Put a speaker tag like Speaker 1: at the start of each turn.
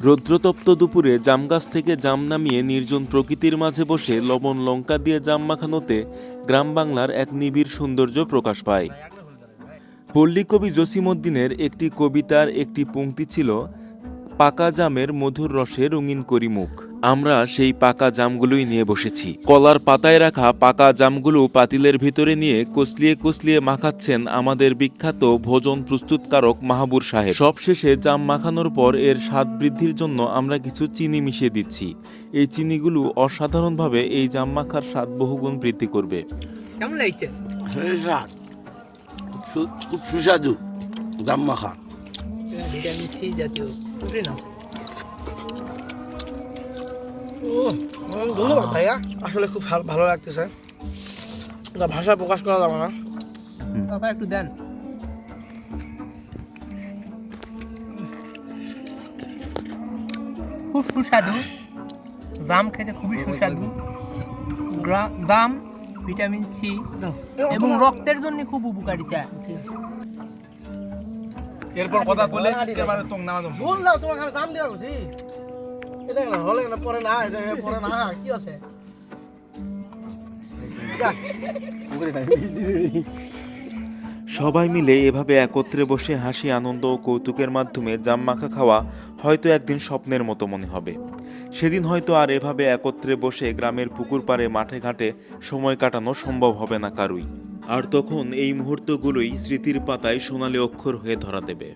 Speaker 1: রৌদ্রতপ্ত দুপুরে জাম গাছ থেকে জাম নামিয়ে নির্জন প্রকৃতির মাঝে বসে লবণ লঙ্কা দিয়ে জাম মাখানোতে গ্রাম বাংলার এক নিবিড় সৌন্দর্য প্রকাশ পায়। পল্লী কবি জসিমউদ্দিনের একটি কবিতার একটি পংক্তি ছিল, পাকা জামের মধুর রসে রঙিন করি মুখ। আমরা সেই পাকা জামগুলোই নিয়ে বসেছি। কলার পাতায় রাখা পাকা জামগুলো পাতিলের ভিতরে নিয়ে কচলিয়ে কচলিয়ে মাখাচ্ছেন আমাদের বিখ্যাত ভোজন প্রস্তুতকারক মাহাবুর সাহেব। সবশেষে জাম মাখানোর পর এর স্বাদ বৃদ্ধির জন্য আমরা কিছু চিনি মিশিয়ে দিচ্ছি। এই চিনিগুলো অসাধারণভাবে এই জাম মাখার স্বাদ বহুগুণ বৃদ্ধি করবে।
Speaker 2: কেমন লাগছে?
Speaker 3: খুব সুস্বাদু জাম মাখা।
Speaker 2: ভিটামিন সি জাতীয় প্রোটিন আছে।
Speaker 4: ধন্যবাদ ভাইয়া, আসলে খুব ভালো লাগতেছে, ভাষায় প্রকাশ করা যাবে না।
Speaker 2: কথা একটু দেন। খুব সুস্বাদু জাম, খেতে খুবই সুস্বাদু। জাম ভিটামিন সি এবং রক্তের জন্য খুব উপকারিতা।
Speaker 5: এরপর কথা বলে একেবারে তোং নামা দম
Speaker 4: বললাম তোমাকে আমি দাম দেওয়া করছি, এটা না হলে না পরে না, এটা পরে না, কি আছে
Speaker 1: সবাই মিলে এভাবে একত্রে বসে হাসি আনন্দ ও কৌতুকের মাধ্যমে জাম মাখা খাওয়া হয়তো একদিন স্বপ্নের মতো মনে হবে। সেদিন হয়তো আর এভাবে একত্রে বসে গ্রামের পুকুর পাড়ে মাঠে ঘাটে সময় কাটানো সম্ভব হবে না কারুই। আর তখন এই মুহূর্তগুলোই স্মৃতির পাতায় সোনালী অক্ষর হয়ে ধরা দেবে।